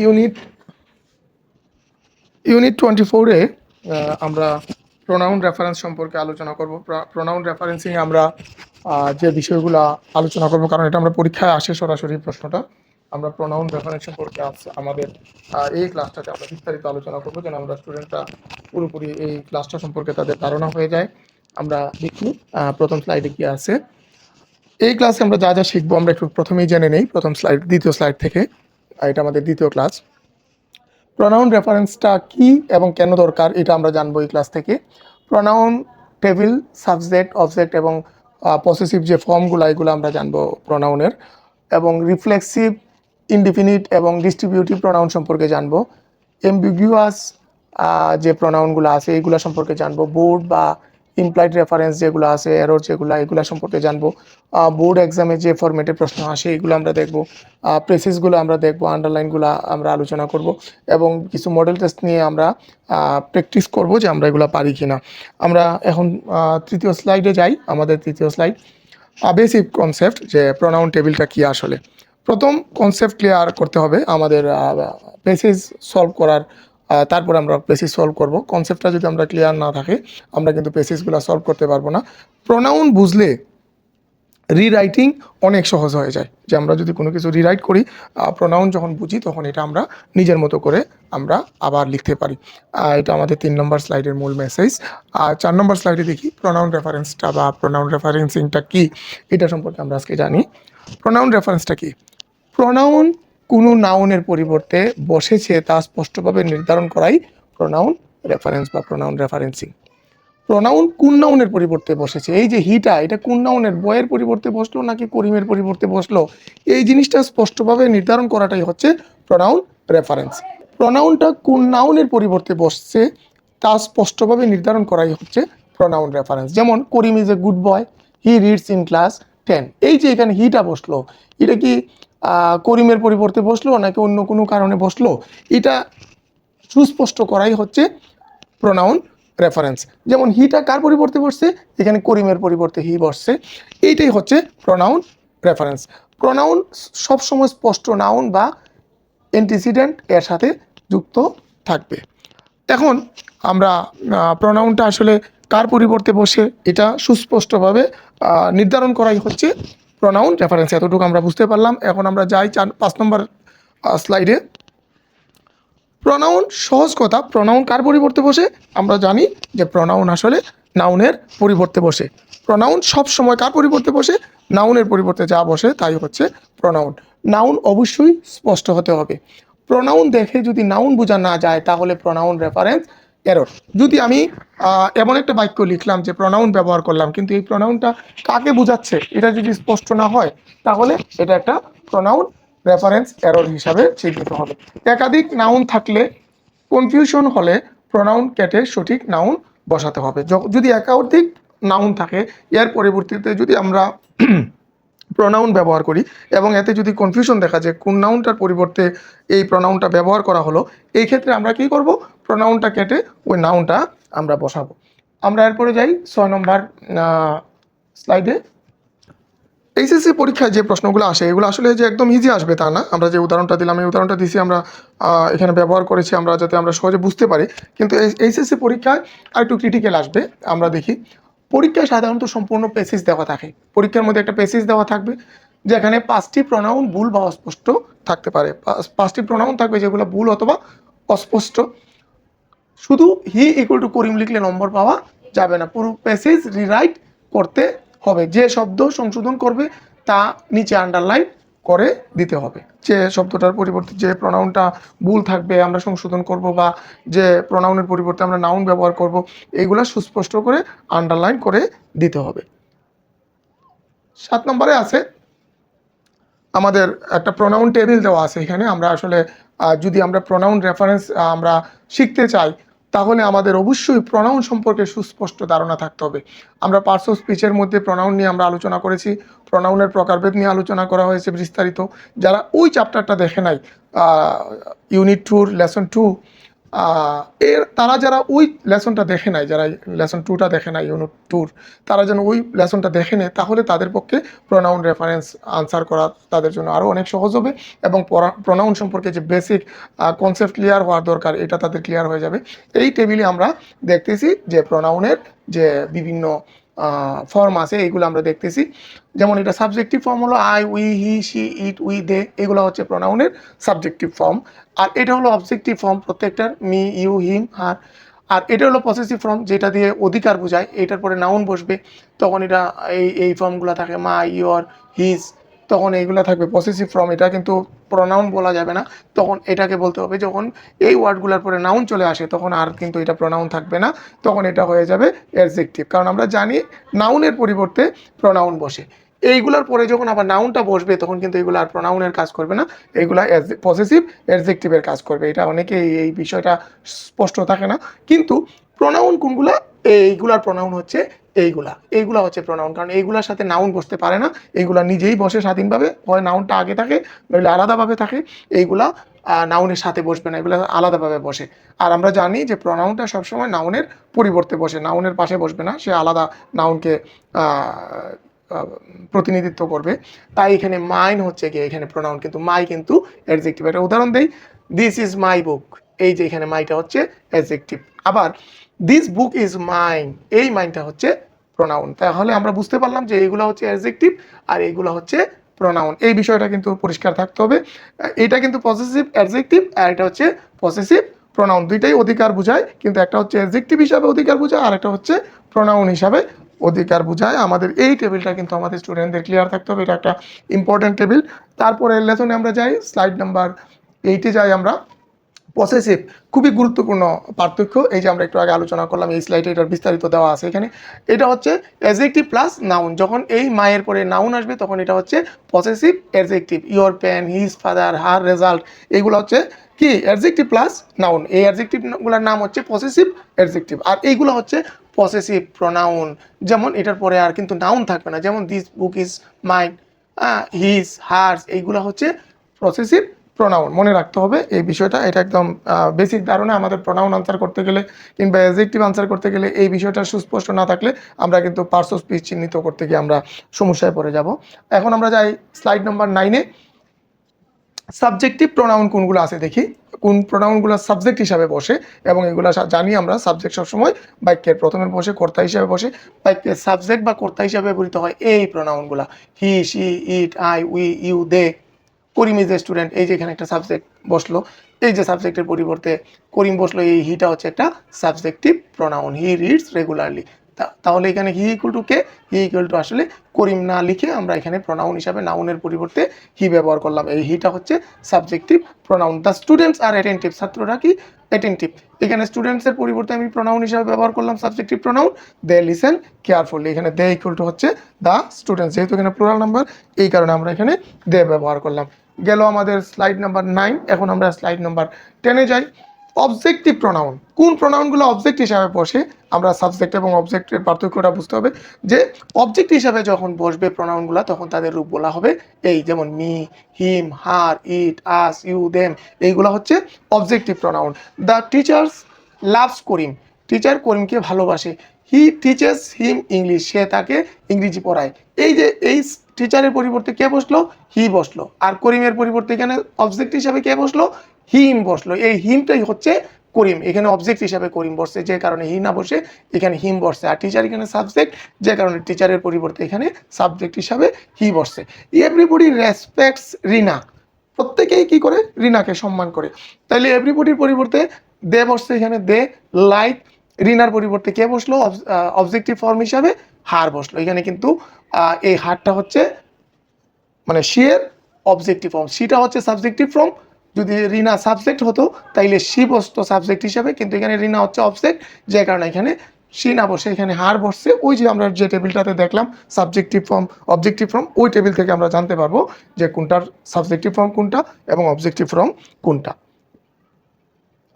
Unit unit 24-এ আমরা pronoun reference সম্পর্কে আলোচনা করব। প্রোনাউন রেফারেন্সিং আমরা যে বিষয়গুলো আলোচনা করব, কারণ এটা আমরা পরীক্ষায় আসে সরাসরি প্রশ্নটা। আমরা প্রোনাউন রেফারেন্স সম্পর্কে আমাদের এই ক্লাসটাতে আমরা বিস্তারিত আলোচনা করব, যেন আমরা স্টুডেন্টরা পুরোপুরি এই ক্লাসটা সম্পর্কে তাদের ধারণা হয়ে যায়। আমরা দেখি প্রথম স্লাইডে কি আছে। এই ক্লাসে আমরা যা যা শিখবো আমরা একটু প্রথমেই জেনে নেই, দ্বিতীয় স্লাইড থেকে। এটা আমাদের দ্বিতীয় ক্লাস। প্রোনাউন রেফারেন্সটা কি এবং কেন দরকার এটা আমরা জানবো এই ক্লাস থেকে। প্রোনাউন টেবিল, সাবজেক্ট, অবজেক্ট এবং পসেসিভ যে ফর্মগুলো, এগুলো আমরা জানবো প্রোনাউনের। এবং রিফ্লেক্সিভ, ইনডিফিনিট এবং ডিস্ট্রিবিউটিভ প্রোনাউন সম্পর্কে জানবো। এমবিগুয়াস যে প্রোনাউনগুলো আছে এইগুলো সম্পর্কে জানবো। বোর্ড বা ইমপ্লাইড রেফারেন্স যেগুলো আছে, এরর যেগুলো, এগুলো সম্পর্কে জানবো। বোর্ড এক্সামে যে ফরম্যাটে প্রশ্ন আসে এগুলো আমরা দেখবো। প্রেসিসগুলো আমরা দেখবো, আন্ডারলাইনগুলো আমরা আলোচনা করব এবং কিছু মডেল টেস্ট নিয়ে আমরা প্র্যাকটিস করব যে আমরা এগুলো পারি কিনা। আমরা এখন তৃতীয় স্লাইডে যাই। আমাদের তৃতীয় স্লাইড বেসিক কনসেপ্ট, যে প্রোনাউন টেবিলটা কি আসলে। প্রথম কনসেপ্ট ক্লিয়ার করতে হবে আমাদের প্রেসিস সলভ করার, তারপর আমরা প্রেসিস সলভ করব। কনসেপ্টটা যদি আমরা ক্লিয়ার না থাকে আমরা কিন্তু প্রেসিসগুলো সলভ করতে পারবো না। প্রোনাউন বুঝলে রিরাইটিং অনেক সহজ হয়ে যায়। যে আমরা যদি কোনো কিছু রিরাইট করি, প্রোনাউন যখন বুঝি তখন এটা আমরা নিজের মতো করে আমরা আবার লিখতে পারি। এটা আমাদের 3 নম্বর স্লাইডের মূল মেসেজ। আর 4 নম্বর স্লাইডে দেখি প্রোনাউন রেফারেন্সটা বা প্রোনাউন রেফারেন্সিংটা কি, এটা সম্পর্কে আমরা আজকে জানি। প্রোনাউন রেফারেন্সটা কি? প্রোনাউন কোনো নাউনের পরিবর্তে বসেছে তা স্পষ্টভাবে নির্ধারণ করাই প্রোনাউন রেফারেন্স বা প্রোনাউন রেফারেন্সিং। প্রোনাউন কোন নাউনের পরিবর্তে বসেছে, এই যে হিটা, এটা কোন নাউনের, বয়ের পরিবর্তে বসলো নাকি করিমের পরিবর্তে বসলো, এই জিনিসটা স্পষ্টভাবে নির্ধারণ করাটাই হচ্ছে প্রোনাউন রেফারেন্স। প্রোনাউনটা কোন নাউনের পরিবর্তে বসছে তা স্পষ্টভাবে নির্ধারণ করাই হচ্ছে প্রোনাউন রেফারেন্স। যেমন Karim is a good boy, he reads in class 10। এই যে এখানে হিটা বসলো, এটা কি করিমের পরিবর্তে বসলো নাকি অন্য কোনো কারণে বসলো, এটা সুস্পষ্ট করাই হচ্ছে প্রোনাউন রেফারেন্স। যেমন হিটা কার পরিবর্তে বসছে, এখানে করিমের পরিবর্তে হি বসছে, এইটাই হচ্ছে প্রোনাউন রেফারেন্স। প্রোনাউন সবসময় স্পষ্ট নাউন বা অ্যান্টিসিডেন্ট এর সাথে যুক্ত থাকবে। এখন আমরা প্রোনাউনটা আসলে কার পরিবর্তে বসে এটা সুস্পষ্টভাবে নির্ধারণ করাই হচ্ছে প্রোনাউন রেফারেন্স। এতটুকু আমরা বুঝতে পারলাম। এখন আমরা যাই 5 নম্বর স্লাইডে। প্রোনাউন, সহজ কথা, প্রোনাউন কার পরিবর্তে বসে? আমরা জানি যে প্রোনাউন আসলে নাউনের পরিবর্তে বসে। প্রোনাউন সব সময় কার পরিবর্তে বসে? নাউনের পরিবর্তে যা বসে তাই হচ্ছে প্রোনাউন। নাউন অবশ্যই স্পষ্ট হতে হবে। প্রোনাউন দেখে যদি নাউন বোঝা না যায় তাহলে প্রোনাউন রেফারেন্স এরর। যদি আমি এমন একটা বাক্য লিখলাম যে প্রোনাউন ব্যবহার করলাম, কিন্তু এই প্রোনাউনটা কাকে বোঝাচ্ছে এটা যদি স্পষ্ট না হয় তাহলে এটা একটা প্রোনাউন রেফারেন্স এরর হিসাবে চিহ্নিত হবে। একাধিক নাউন থাকলে কনফিউশন হলে প্রোনাউন কেটে সঠিক নাউন বসাতে হবে। যদি একাধিক নাউন থাকে এর পরিবর্তিতে যদি আমরা প্রোনাউন ব্যবহার করি এবং এতে যদি কনফিউশন দেখা যায় কোন নাউনটার পরিবর্তে এই প্রোনাউনটা ব্যবহার করা হলো, এই ক্ষেত্রে আমরা কি করব? প্রোনাউনটা কেটে ওই নাউনটা আমরা বসাবো। আমরা এরপরে যাই 6 নম্বর স্লাইডে। এইচএসসি পরীক্ষায় যে প্রশ্নগুলো আসে এগুলো আসলে যে একদম ইজি আসবে তা না। আমরা যে উদাহরণটা দিলাম, এই উদাহরণটা দিছি আমরা এখানে ব্যবহার করেছি আমরা যাতে আমরা সহজে বুঝতে পারি, কিন্তু এইচএসসি পরীক্ষায় আর একটু ক্রিটিক্যাল আসবে। আমরা দেখি পরীক্ষায় সাধারণত সম্পূর্ণ পেসেজ দেওয়া থাকে। পরীক্ষার মধ্যে একটা পেসেজ দেওয়া থাকবে যেখানে 5টি প্রোনাউন ভুল বা অস্পষ্ট থাকতে পারে। 5টি প্রোনাউন থাকবে যেগুলো ভুল অথবা অস্পষ্ট। শুধু হি ইকুয়াল টু করিম লিখলে নম্বর পাওয়া যাবে না, পুরো প্যাসেজ রিরাইট করতে হবে। যে শব্দ সংশোধন করবে তা নিচে আন্ডারলাইন করে দিতে হবে। যে শব্দটার পরিবর্তে যে প্রোনাউনটা ভুল থাকবে আমরা সংশোধন করব, বা যে প্রোনাউনের পরিবর্তে আমরা নাউন ব্যবহার করব, এইগুলা সুস্পষ্ট করে আন্ডারলাইন করে দিতে হবে। 7 নম্বরে আছে আমাদের একটা প্রোনাউন টেবিল দেওয়া আছে। এখানে আমরা আসলে যদি আমরা প্রোনাউন রেফারেন্স আমরা শিখতে চাই তাহলে আমাদের অবশ্যই প্রোনাউন সম্পর্কে সুস্পষ্ট ধারণা থাকতে হবে। আমরা পার্টস অফ স্পিচের মধ্যে প্রোনাউন নিয়ে আমরা আলোচনা করেছি, প্রোনাউনের প্রকারভেদ নিয়ে আলোচনা করা হয়েছে বিস্তারিত। যারা ওই চ্যাপ্টারটা দেখে নাই, ইউনিট 2 লেসন 2 এর তারা যারা ওই লেসনটা দেখে নাই, যারা লেসন 2টা দেখে নাই, ইউনিট 2, তারা যেন ওই লেসনটা দেখে নেয়, তাহলে তাদের পক্ষে প্রোনাউন রেফারেন্স আনসার করা তাদের জন্য আরও অনেক সহজ হবে এবং প্রোনাউন সম্পর্কে যে বেসিক কনসেপ্ট ক্লিয়ার হওয়ার দরকার এটা তাদের ক্লিয়ার হয়ে যাবে। এই টেবিলে আমরা দেখতেছি যে প্রোনাউনের যে বিভিন্ন ফর্ম আছে এইগুলো আমরা দেখতেছি। যেমন এটা সাবজেক্টিভ ফর্ম হলো I, we, he, she, it, we, they, এগুলো হচ্ছে প্রোনাউনের সাবজেক্টিভ ফর্ম। আর এটা হলো অবজেক্টিভ ফর্ম প্রত্যেকটার, মি, ইউ, হিম, হার। আর এটা হলো পসেসিভ ফর্ম, যেটা দিয়ে অধিকার বোঝায়, এটার পরে নাউন বসবে তখন এটা এই ফর্মগুলো থাকে, মাই, ইয়োর, হিজ, তখন এইগুলো থাকবে পসেসিভ ফর্ম। এটা কিন্তু প্রোনাউন বলা যাবে না, তখন এটাকে বলতে হবে যখন এই ওয়ার্ডগুলোর পরে নাউন চলে আসে তখন আর কিন্তু এটা প্রোনাউন থাকবে না, তখন এটা হয়ে যাবে অ্যাডজেক্টিভ। কারণ আমরা জানি নাউনের পরিবর্তে প্রোনাউন বসে, এইগুলোর পরে যখন আবার নাউনটা বসবে তখন কিন্তু এগুলো আর প্রোনাউনের কাজ করবে না, এগুলা পসেসিভ অ্যাডজেক্টিভের কাজ করবে। এটা অনেকে এই বিষয়টা স্পষ্ট থাকে না, কিন্তু প্রোনাউন কোনগুলা, এইগুলার প্রোনাউন হচ্ছে এইগুলা হচ্ছে প্রোনাউন, কারণ এইগুলার সাথে নাউন বসতে পারে না, এইগুলা নিজেই বসে স্বাধীনভাবে, হয় নাউনটা আগে থাকে নইলে আলাদাভাবে থাকে, এইগুলা নাউনের সাথে বসবে না, এগুলো আলাদাভাবে বসে। আর আমরা জানি যে প্রোনাউনটা সবসময় নাউনের পরিবর্তে বসে, নাউনের পাশে বসবে না, সে আলাদা নাউনকে প্রতিনিধিত্ব করবে। তাই এখানে মাইন হচ্ছে কি এখানে প্রোনাউন, কিন্তু মাই কিন্তু অ্যাডজেক্টিভ। একটা উদাহরণ দেই, দিস ইজ মাই বুক, এই যে এখানে মাইটা হচ্ছে অ্যাডজেক্টিভ। আবার দিস বুক ইজ মাইন, এই মাইনটা হচ্ছে প্রোনাউন। তাহলে আমরা বুঝতে পারলাম যে এইগুলো হচ্ছে অ্যাডজেক্টিভ আর এইগুলো হচ্ছে প্রোনাউন। এই বিষয়টা কিন্তু পরিষ্কার থাকতে হবে। এটা কিন্তু পসেসিভ অ্যাডজেক্টিভ আর এটা হচ্ছে পসেসিভ প্রোনাউন, দুইটাই অধিকার বোঝায়, কিন্তু একটা হচ্ছে অ্যাডজেক্টিভ হিসাবে অধিকার বোঝায় আর একটা হচ্ছে প্রোনাউন হিসাবে অধিকার বোঝায়। আমাদের এই টেবিলটা কিন্তু আমাদের স্টুডেন্টদের ক্লিয়ার থাকতে হবে, এটা একটা ইম্পর্টেন্ট টেবিল। তারপরে লেসনে আমরা যাই, স্লাইড নাম্বার 8-এ যাই আমরা। পসেসিভ খুবই গুরুত্বপূর্ণ পার্থক্য, এই যে আমরা একটু আগে আলোচনা করলাম, এই স্লাইডে এটার বিস্তারিত দেওয়া আছে এখানে। এটা হচ্ছে অ্যাডজেক্টিভ প্লাস নাউন, যখন এই মায়ের পরে নাউন আসবে তখন এটা হচ্ছে possessive adjective. Your pen, his father, her result, এইগুলো হচ্ছে কি অ্যাডজেক্টিভ প্লাস নাউন, এই অ্যাডজেক্টিভগুলোর নাম হচ্ছে পসেসিভ অ্যাডজেক্টিভ। আর এইগুলো হচ্ছে পসেসিভ প্রোনাউন, যেমন এটার পরে আর কিন্তু নাউন থাকবে না, যেমন this book is mine, his, hers, এইগুলো হচ্ছে পসেসিভ প্রোনাউন। মনে রাখতে হবে এই বিষয়টা, এটা একদম বেসিক ধারণা। আমাদের প্রোনাউন আনসার করতে গেলে কিংবা অ্যাডজেক্টিভ আনসার করতে গেলে এই বিষয়টা সুস্পষ্ট না থাকলে আমরা কিন্তু পার্টস অফ স্পিচ চিহ্নিত করতে গিয়ে আমরা সমস্যায় পড়ে যাব। এখন আমরা যাই স্লাইড নাম্বার 9-এ। সাবজেক্টিভ প্রোনাউন কোনগুলো আছে দেখি, কোন প্রোনাউনগুলো সাবজেক্ট হিসাবে বসে, এবং এগুলো জানি আমরা সাবজেক্ট সবসময় বাক্যের প্রথমে বসে, কর্তা হিসাবে বসে, বাক্যের সাবজেক্ট বা কর্তা হিসাবে ব্যবহৃত হয় এই প্রোনাউনগুলো, he, she, it, I, we, you, they. Karim is a student, এই যে এখানে একটা সাবজেক্ট বসলো, এই যে সাবজেক্টের পরিবর্তে করিম বসলো, এই হিটা হচ্ছে একটা subjective pronoun, he reads regularly. তাহলে এখানে হি ইকুয়াল টু কে, হি ইকুয়াল টু আসলে করিম না লিখে আমরা এখানে প্রোনাউন হিসাবে নাউনের পরিবর্তে হি ব্যবহার করলাম, এই হিটা হচ্ছে subjective pronoun. The students are attentive, ছাত্ররা কি অ্যাটেন্টিভ, এখানে স্টুডেন্টসের পরিবর্তে আমি প্রোনাউন হিসাবে ব্যবহার করলাম subjective pronoun, they listen carefully, এখানে দে ইকুয়াল টু হচ্ছে দ্য স্টুডেন্টস, যেহেতু এখানে প্লুরাল নাম্বার এই কারণে আমরা এখানে দে ব্যবহার করলাম। গেল আমাদের স্লাইড নাম্বার 9। এখন আমরা স্লাইড নাম্বার 10-এ যাই। অবজেক্টিভ প্রোনাউন, কোন প্রোনাউনগুলো অবজেক্ট হিসাবে বসে, আমরা সাবজেক্ট এবং অবজেক্টের পার্থক্যটা বুঝতে হবে। যে অবজেক্ট হিসাবে যখন বসবে প্রোনাউনগুলো তখন তাদের রূপ বলা হবে এই, যেমন me, him, her, it, us, you, them, এইগুলো হচ্ছে objective pronoun. The teachers loves Karim, teacher করিমকে ভালোবাসে। হি টিচেস হিম ইংলিশ, সে তাকে ইংরেজি পড়ায়। এই যে এই টিচারের পরিবর্তে কে বসলো, হি বসলো, আর করিমের পরিবর্তে এখানে অবজেক্ট হিসাবে কে বসলো, হিম বসলো। এই হিমটাই হচ্ছে করিম, এখানে অবজেক্ট হিসাবে করিম বসছে, যে কারণে হি না বসে এখানে হিম বসছে। আর টিচার এখানে সাবজেক্ট, যে কারণে টিচারের পরিবর্তে এখানে সাবজেক্ট হিসাবে হি বসছে। এভরিবডি রেসপেক্টস রিনা, প্রত্যেকেই কি করে, রিনাকে সম্মান করে। তাইলে এভরিবডির পরিবর্তে দে বসছে, এখানে দে লাইক। রিনার পরিবর্তে কে বসলো অবজেক্টিভ ফর্ম হিসাবে, হার বসলো। এখানে কিন্তু এই হারটা হচ্ছে মানে সি এর অবজেক্টিভ ফর্ম, সিটা হচ্ছে সাবজেক্টিভ ফর্ম। যদি রিনা সাবজেক্ট হতো তাইলে সি বসতো সাবজেক্ট হিসাবে, কিন্তু এখানে রিনা হচ্ছে অবজেক্ট, যে কারণে এখানে সি না বসে এখানে হার বসছে। ওই যে আমরা যে টেবিলটাতে দেখলাম সাবজেক্টিভ ফর্ম অবজেক্টিভ ফর্ম, ওই টেবিল থেকে আমরা জানতে পারবো যে কোনটার সাবজেক্টিভ ফর্ম কোনটা এবং অবজেক্টিভ ফর্ম কোনটা।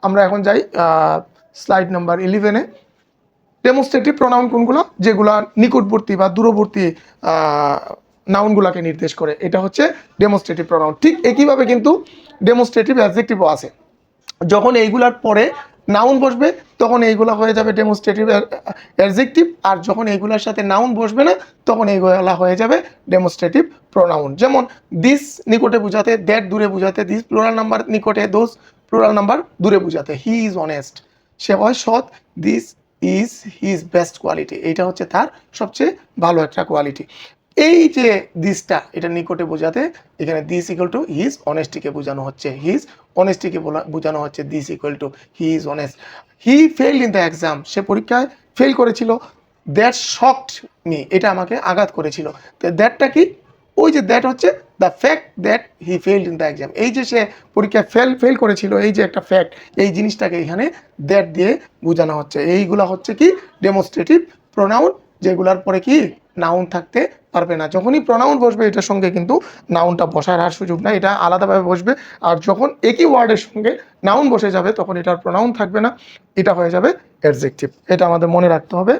আমরা এখন যাই স্লাইড নাম্বার 11-এ। ডেমনস্ট্রেটিভ প্রোনাউন কোনগুলো, যেগুলা নিকটবর্তী বা দূরবর্তী নাউনগুলোকে নির্দেশ করে, এটা হচ্ছে ডেমনস্ট্রেটিভ প্রোনাউন। ঠিক একইভাবে কিন্তু ডেমনস্ট্রেটিভ অ্যাডজেক্টিভও আছে, যখন এইগুলার পরে নাউন বসবে তখন এইগুলা হয়ে যাবে ডেমনস্ট্রেটিভ অ্যাডজেক্টিভ, আর যখন এইগুলার সাথে নাউন বসবে না তখন এইগুলা হয়ে যাবে ডেমনস্ট্রেটিভ প্রোনাউন। যেমন দিস নিকটে বোঝাতে, দ্যাট দূরে বোঝাতে, দিস প্লুরাল নাম্বার নিকটে, দোজ প্লুরাল নাম্বার দূরে বোঝাতে। হি ইজ অনেস্ট, সে হয় সৎ। This is his best quality, এইটা হচ্ছে তার সবচেয়ে ভালো একটা কোয়ালিটি। এই যে দিসটা এটা নিকটে বোঝাতে, এখানে দিস ইকুয়াল টু হিজ অনেস্টিকে বোঝানো হচ্ছে, হিজ অনেস্টিকে বোঝানো হচ্ছে this equal to he is honest. He fail in the exam, সে পরীক্ষায় ফেল করেছিল। দ্যাট শকড মি, এটা আমাকে আঘাত করেছিল। তো দ্যাটটা কি, ওই যে দ্যাট হচ্ছে the fact that he failed in the exam, এই যে সে পরীক্ষায় ফেল করেছিল, এই যে একটা ফ্যাক্ট, এই জিনিসটাকে এখানে দ্যাট দিয়ে বোঝানো হচ্ছে। এইগুলা হচ্ছে কি ডেমনস্ট্রেটিভ প্রোনাউন, যেগুলার পরে কি নাউন থাকতে পারবে না। যখনই প্রোনাউন বসবে এটার সঙ্গে কিন্তু নাউনটা বসার আর সুযোগ নাই, এটা আলাদাভাবে বসবে। আর যখন একই ওয়ার্ডের সঙ্গে নাউন বসে যাবে তখন এটার প্রোনাউন থাকবে না, এটা হয়ে যাবে অ্যাডজেক্টিভ। এটা আমাদের মনে রাখতে হবে।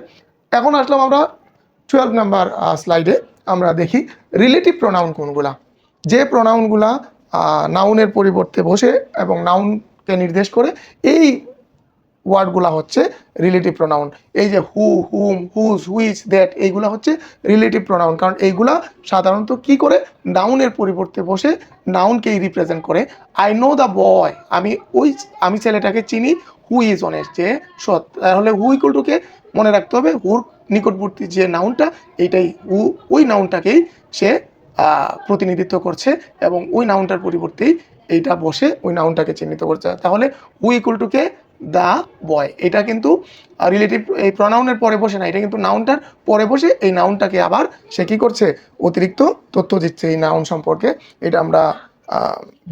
এখন আসলাম আমরা 12 নাম্বার স্লাইডে। আমরা দেখি রিলেটিভ প্রোনাউন কোনগুলা, যে প্রোনাউনগুলা নাউনের পরিবর্তে বসে এবং নাউনকে নির্দেশ করে, এই ওয়ার্ডগুলা হচ্ছে রিলেটিভ প্রোনাউন। এই যে হু, হুম, হুজ, হুইচ, দ্যাট, এইগুলা হচ্ছে রিলেটিভ প্রোনাউন। কারণ এইগুলা সাধারণত কি করে নাউনের পরিবর্তে বসে নাউনকেই রিপ্রেজেন্ট করে। আই নো দ্য বয়, আমি ছেলেটাকে চিনি। হু ইজ অনেস্ট, যে সৎ। তাহলে হু ইকুয়াল টু কে মনে রাখতে হবে, হুর নিকটবর্তী যে নাউনটা, এইটাই হু, ওই নাউনটাকেই সে প্রতিনিধিত্ব করছে এবং ওই নাউনটার পরিবর্তেই এইটা বসে ওই নাউনটাকে চিহ্নিত করছে। তাহলে হু ইকুয়াল টু কে দ্য বয়, এটা কিন্তু রিলেটিভ এই প্রনাউনের পরে বসে না, এটা কিন্তু নাউনটার পরে বসে এই নাউনটাকে আবার সে কী করছে, অতিরিক্ত তথ্য দিচ্ছে এই নাউন সম্পর্কে। এটা আমরা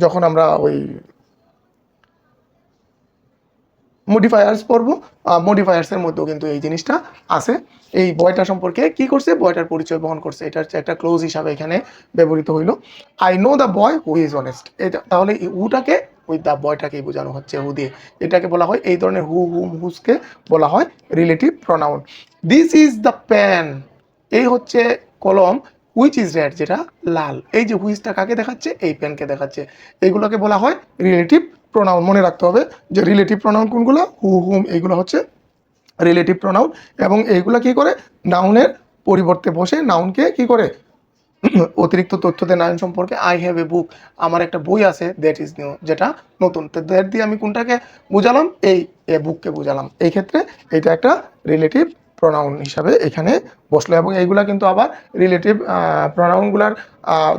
যখন আমরা ওই মডিফায়ার্স পড়বো, মডিফায়ার্সের মধ্যেও কিন্তু এই জিনিসটা আছে। এই বয়টা সম্পর্কে কি করছে, বয়টার পরিচয় বহন করছে, এটা হচ্ছে একটা ক্লোজ হিসাবে এখানে ব্যবহৃত হইল। I know the boy who is honest, এটা তাহলে হুটাকে ওই দ্য বয়টাকেই বোঝানো হচ্ছে হু দিয়ে। এটাকে বলা হয়, এই ধরনের হু, হুম, হুজকে বলা হয় relative pronoun. This is the pen, এই হচ্ছে কলম। হুইচ ইজ রেড, যেটা লাল। এই যে হুইচটা কাকে দেখাচ্ছে, এই পেনকে দেখাচ্ছে। এইগুলোকে বলা হয় রিলেটিভ প্রোনাউন। মনে রাখতে হবে যে রিলেটিভ প্রোনাউন কোনগুলো, হু, হুম, এইগুলো হচ্ছে রিলেটিভ প্রোনাউন। এবং এইগুলা কি করে নাউনের পরিবর্তে বসে নাউনকে কি করে অতিরিক্ত তথ্য দেয় নাউন সম্পর্কে। আই হ্যাভ এ বুক, আমার একটা বই আছে। দ্যাট ইজ নিউ, যেটা নতুন। তো দ্যাট দিয়ে আমি কোনটাকে বুঝালাম, এই এ বুককে বুঝালাম। এই ক্ষেত্রে এটা একটা রিলেটিভ প্রোনাউন হিসাবে এখানে বসলো। এবং এইগুলা কিন্তু আবার রিলেটিভ প্রোনাউনগুলার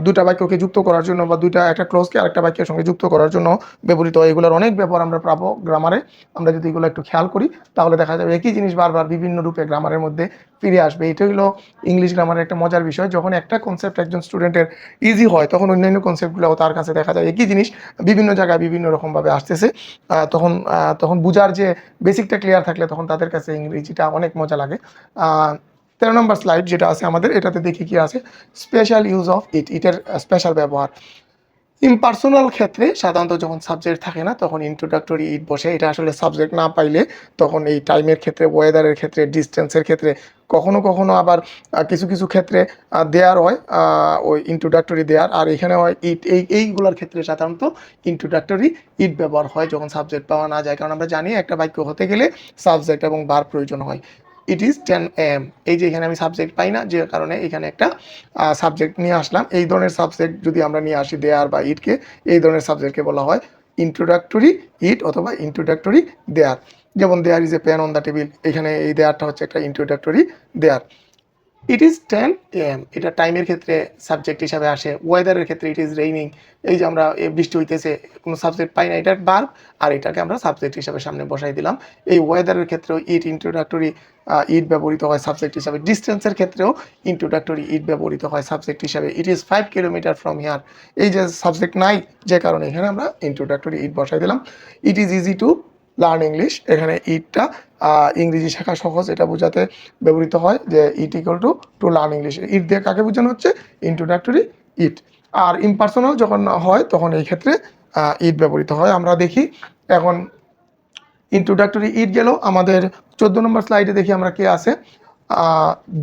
দুটা বাক্যকে যুক্ত করার জন্য বা একটা ক্লোজকে আরেকটা বাক্যের সঙ্গে যুক্ত করার জন্য ব্যবহৃত হয়। এগুলোর অনেক ব্যবহার আমরা পাবো গ্রামারে। আমরা যদি এগুলো একটু খেয়াল করি তাহলে দেখা যাবে একই জিনিস বারবার বিভিন্ন রূপে গ্রামারের মধ্যে ফিরে আসবে। এটা হলো ইংলিশ গ্রামারের একটা মজার বিষয়। যখন একটা কনসেপ্ট একজন স্টুডেন্টের ইজি হয় তখন অন্যান্য কনসেপ্টগুলোও তার কাছে দেখা যায় একই জিনিস বিভিন্ন জায়গায় বিভিন্ন রকমভাবে আসতেছে। তখন বুঝার যে বেসিকটা ক্লিয়ার থাকলে তখন তাদের কাছে ইংরেজিটা অনেক মজা লাগে। 13 নম্বর স্লাইড যেটা আছে আমাদের, এটাতে দেখি কি আছে, স্পেশাল ইউজ অফ ইট, ইটের স্পেশাল ব্যবহার। ইমপার্সোনাল ক্ষেত্রে সাধারণত যখন সাবজেক্ট থাকে না তখন ইন্ট্রোডাক্টরি ইট বসে। এটা আসলে সাবজেক্ট না পাইলে তখন এই টাইমের ক্ষেত্রে, ওয়েদারের ক্ষেত্রে, ডিস্টেন্সের ক্ষেত্রে, কখনো কখনো আবার কিছু কিছু ক্ষেত্রে দেয়ার হয় ওই ইন্ট্রোডাক্টরি দেয়ার। আর এখানে হয় ইট, এইগুলোর ক্ষেত্রে সাধারণত ইন্ট্রোডাক্টরি ইট ব্যবহার হয় যখন সাবজেক্ট পাওয়া না যায়। কারণ আমরা জানি একটা বাক্য হতে গেলে সাবজেক্ট এবং ভার্ব প্রয়োজন হয়। ইট ইজ 10 AM, এই যে এখানে আমি সাবজেক্ট পাই না, যে কারণে এখানে একটা সাবজেক্ট নিয়ে আসলাম। এই ধরনের সাবজেক্ট যদি আমরা নিয়ে আসি দেয়ার বা ইটকে, এই ধরনের সাবজেক্টকে বলা হয় ইন্ট্রোডাক্টরি ইট অথবা ইন্ট্রোডাক্টরি দেয়ার। যেমন there is a pen on the table, এখানে এই দেয়ারটা হচ্ছে একটা introductory there. It is 10 AM, এটা টাইমের ক্ষেত্রে সাবজেক্ট হিসাবে আসে। ওয়েদারের ক্ষেত্রে ইট ইজ রেইনিং, এই যে আমরা বৃষ্টি হইতেছে, কোনো সাবজেক্ট পাই না, এটার ভার্ব, আর এটাকে আমরা সাবজেক্ট হিসাবে সামনে বসাই দিলাম। এই ওয়েদারের ক্ষেত্রেও ইট ইন্ট্রোডাক্টরি ইট ব্যবহৃত হয় সাবজেক্ট হিসাবে। ডিস্টেন্সের ক্ষেত্রেও ইন্ট্রোডাক্টরি ইট ব্যবহৃত হয় সাবজেক্ট হিসাবে। It is 5 kilometre from here, এই যে সাবজেক্ট নাই যে কারণে এখানে আমরা ইন্ট্রোডাক্টরি ইট বসাই দিলাম। It is easy to learn English, এখানে ইটটা ইংরেজি শেখা সহজ এটা বোঝাতে ব্যবহৃত হয়, যে ইট ইকুয়াল টু লার্ন ইংলিশ। ইট দিয়ে কাকে বোঝানো হচ্ছে, ইন্ট্রোডাক্টরি ইট। আর ইম্পার্সোনাল যখন হয় তখন এই ক্ষেত্রে ইট ব্যবহৃত হয়। আমরা দেখি এখন ইন্ট্রোডাক্টরি ইট গেল। আমাদের 14 নম্বর স্লাইডে দেখি আমরা কে আছে।